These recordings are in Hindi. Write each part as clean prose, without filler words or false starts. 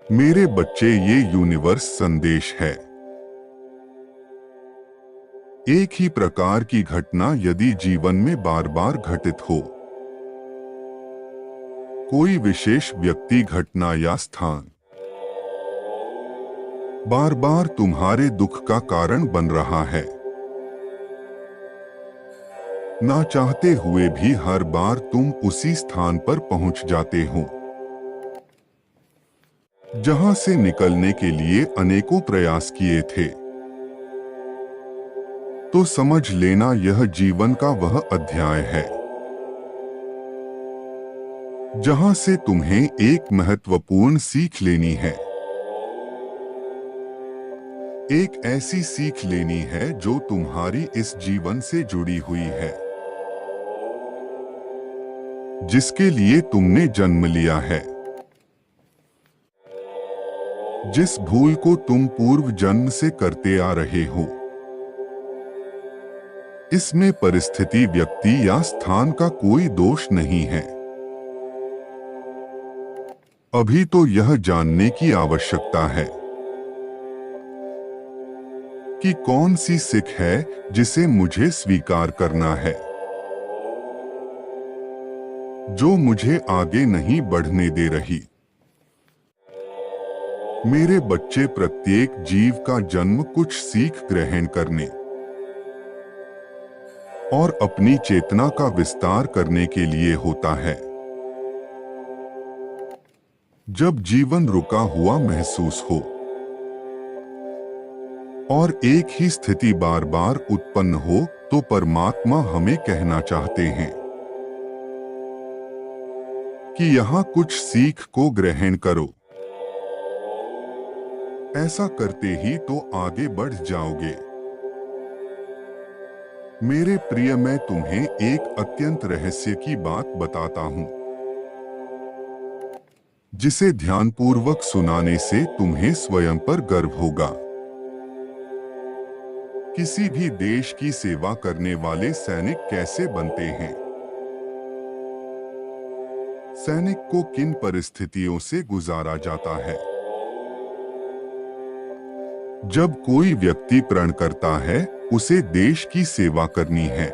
मेरे बच्चे, ये यूनिवर्स संदेश है। एक ही प्रकार की घटना यदि जीवन में बार बार घटित हो, कोई विशेष व्यक्ति, घटना या स्थान बार बार तुम्हारे दुख का कारण बन रहा है, ना चाहते हुए भी हर बार तुम उसी स्थान पर पहुंच जाते हो जहां से निकलने के लिए अनेकों प्रयास किए थे, तो समझ लेना यह जीवन का वह अध्याय है जहां से तुम्हें एक महत्वपूर्ण सीख लेनी है। एक ऐसी सीख लेनी है जो तुम्हारी इस जीवन से जुड़ी हुई है, जिसके लिए तुमने जन्म लिया है। जिस भूल को तुम पूर्व जन्म से करते आ रहे हो, इसमें परिस्थिति, व्यक्ति या स्थान का कोई दोष नहीं है। अभी तो यह जानने की आवश्यकता है कि कौन सी सीख है जिसे मुझे स्वीकार करना है, जो मुझे आगे नहीं बढ़ने दे रही। मेरे बच्चे, प्रत्येक जीव का जन्म कुछ सीख ग्रहण करने और अपनी चेतना का विस्तार करने के लिए होता है। जब जीवन रुका हुआ महसूस हो और एक ही स्थिति बार बार उत्पन्न हो, तो परमात्मा हमें कहना चाहते हैं कि यहां कुछ सीख को ग्रहण करो। ऐसा करते ही तो आगे बढ़ जाओगे। मेरे प्रिय, मैं तुम्हें एक अत्यंत रहस्य की बात बताता हूं, जिसे ध्यानपूर्वक सुनाने से तुम्हें स्वयं पर गर्व होगा। किसी भी देश की सेवा करने वाले सैनिक कैसे बनते हैं? सैनिक को किन परिस्थितियों से गुजारा जाता है? जब कोई व्यक्ति प्रण करता है उसे देश की सेवा करनी है,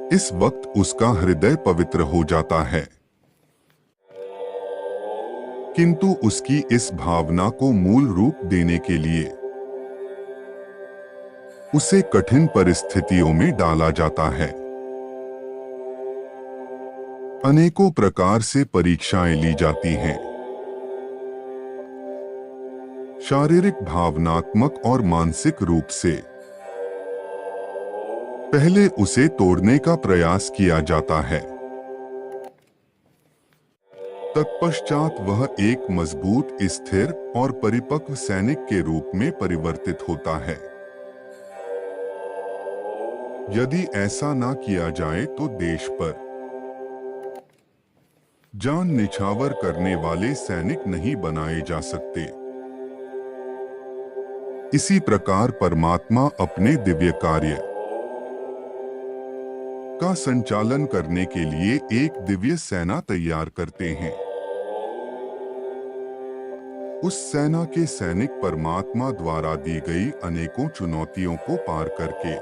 इस वक्त उसका हृदय पवित्र हो जाता है, किंतु उसकी इस भावना को मूल रूप देने के लिए उसे कठिन परिस्थितियों में डाला जाता है। अनेकों प्रकार से परीक्षाएं ली जाती हैं, शारीरिक, भावनात्मक और मानसिक रूप से। पहले उसे तोड़ने का प्रयास किया जाता है, तत्पश्चात वह एक मजबूत, स्थिर और परिपक्व सैनिक के रूप में परिवर्तित होता है। यदि ऐसा ना किया जाए तो देश पर जान निछावर करने वाले सैनिक नहीं बनाए जा सकते। इसी प्रकार परमात्मा अपने दिव्य कार्य का संचालन करने के लिए एक दिव्य सेना तैयार करते हैं। उस सेना के सैनिक परमात्मा द्वारा दी गई अनेकों चुनौतियों को पार करके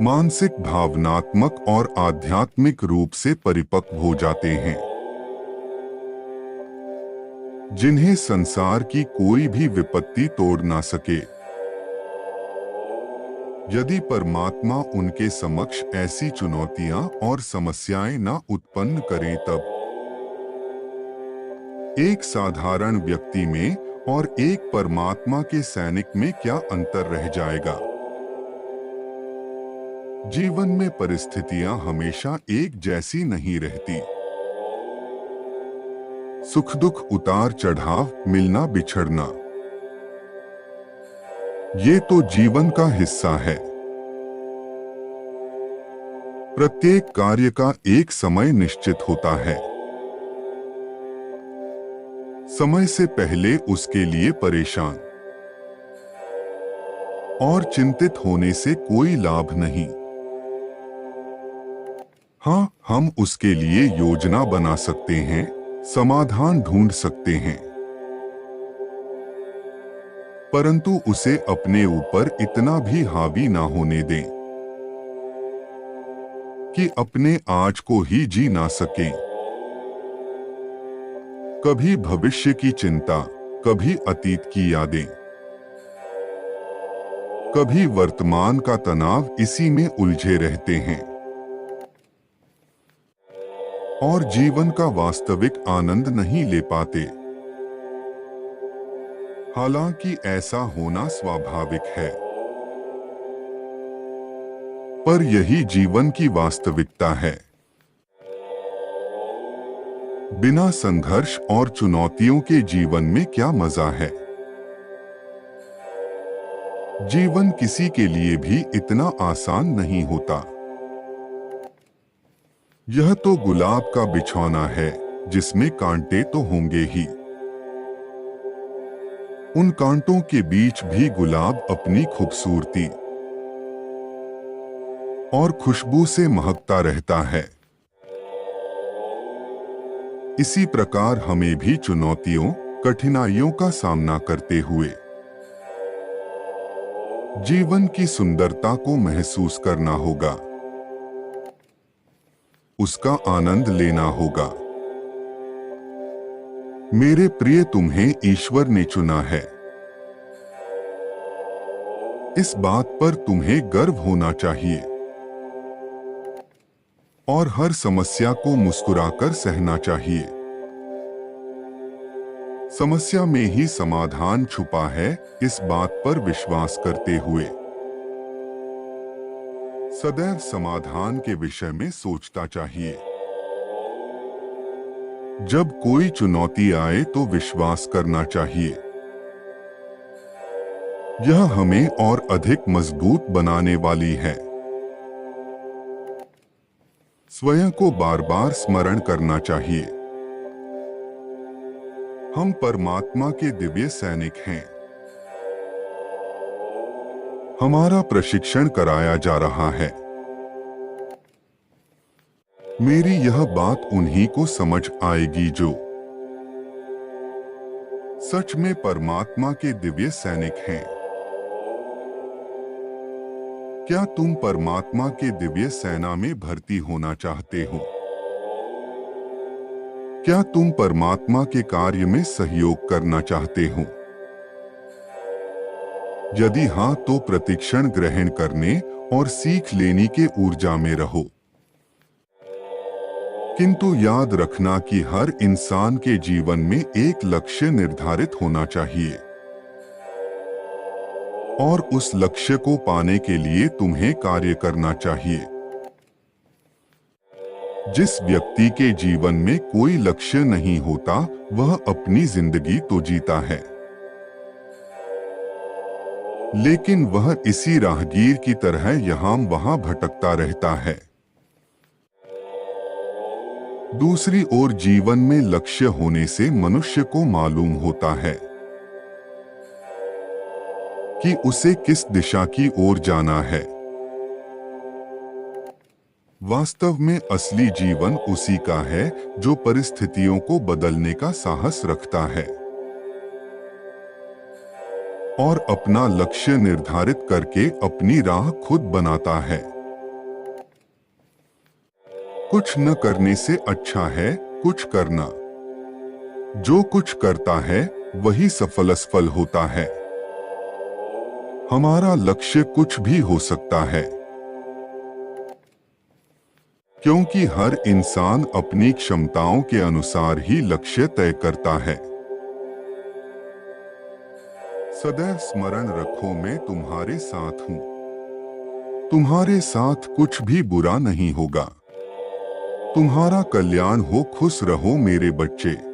मानसिक, भावनात्मक और आध्यात्मिक रूप से परिपक्व हो जाते हैं, जिन्हें संसार की कोई भी विपत्ति तोड़ ना सके। यदि परमात्मा उनके समक्ष ऐसी चुनौतियां और समस्याएं ना उत्पन्न करें, तब एक साधारण व्यक्ति में और एक परमात्मा के सैनिक में क्या अंतर रह जाएगा? जीवन में परिस्थितियां हमेशा एक जैसी नहीं रहती। सुख दुख, उतार चढ़ाव, मिलना बिछड़ना, ये तो जीवन का हिस्सा है। प्रत्येक कार्य का एक समय निश्चित होता है। समय से पहले उसके लिए परेशान और चिंतित होने से कोई लाभ नहीं। हाँ, हम उसके लिए योजना बना सकते हैं, समाधान ढूंढ सकते हैं, परंतु उसे अपने ऊपर इतना भी हावी ना होने दें कि अपने आज को ही जी ना सकें। कभी भविष्य की चिंता, कभी अतीत की यादें, कभी वर्तमान का तनाव इसी में उलझे रहते हैं और जीवन का वास्तविक आनंद नहीं ले पाते। हालांकि ऐसा होना स्वाभाविक है, पर यही जीवन की वास्तविकता है। बिना संघर्ष और चुनौतियों के जीवन में क्या मजा है। जीवन किसी के लिए भी इतना आसान नहीं होता। यह तो गुलाब का बिछौना है जिसमें कांटे तो होंगे ही। उन कांटों के बीच भी गुलाब अपनी खूबसूरती और खुशबू से महकता रहता है। इसी प्रकार हमें भी चुनौतियों, कठिनाइयों का सामना करते हुए जीवन की सुंदरता को महसूस करना होगा, उसका आनंद लेना होगा। मेरे प्रिय, तुम्हें ईश्वर ने चुना है। इस बात पर तुम्हें गर्व होना चाहिए और हर समस्या को मुस्कुराकर सहना चाहिए। समस्या में ही समाधान छुपा है, इस बात पर विश्वास करते हुए सदैव समाधान के विषय में सोचता चाहिए। जब कोई चुनौती आए तो विश्वास करना चाहिए। यह हमें और अधिक मजबूत बनाने वाली है। स्वयं को बार बार स्मरण करना चाहिए, हम परमात्मा के दिव्य सैनिक हैं। हमारा प्रशिक्षण कराया जा रहा है। मेरी यह बात उन्हीं को समझ आएगी जो सच में परमात्मा के दिव्य सैनिक हैं। क्या तुम परमात्मा के दिव्य सेना में भर्ती होना चाहते हो? क्या तुम परमात्मा के कार्य में सहयोग करना चाहते हो? यदि हाँ, तो प्रतिक्षण ग्रहण करने और सीख लेने के ऊर्जा में रहो। किंतु याद रखना कि हर इंसान के जीवन में एक लक्ष्य निर्धारित होना चाहिए और उस लक्ष्य को पाने के लिए तुम्हें कार्य करना चाहिए। जिस व्यक्ति के जीवन में कोई लक्ष्य नहीं होता, वह अपनी जिंदगी तो जीता है, लेकिन वह इसी राहगीर की तरह यहाँ वहां भटकता रहता है। दूसरी ओर जीवन में लक्ष्य होने से मनुष्य को मालूम होता है कि उसे किस दिशा की ओर जाना है। वास्तव में असली जीवन उसी का है जो परिस्थितियों को बदलने का साहस रखता है और अपना लक्ष्य निर्धारित करके अपनी राह खुद बनाता है। कुछ न करने से अच्छा है कुछ करना। जो कुछ करता है वही सफल होता है। हमारा लक्ष्य कुछ भी हो सकता है, क्योंकि हर इंसान अपनी क्षमताओं के अनुसार ही लक्ष्य तय करता है। सदैव स्मरण रखो, मैं तुम्हारे साथ हूं। तुम्हारे साथ कुछ भी बुरा नहीं होगा। तुम्हारा कल्याण हो। खुश रहो मेरे बच्चे।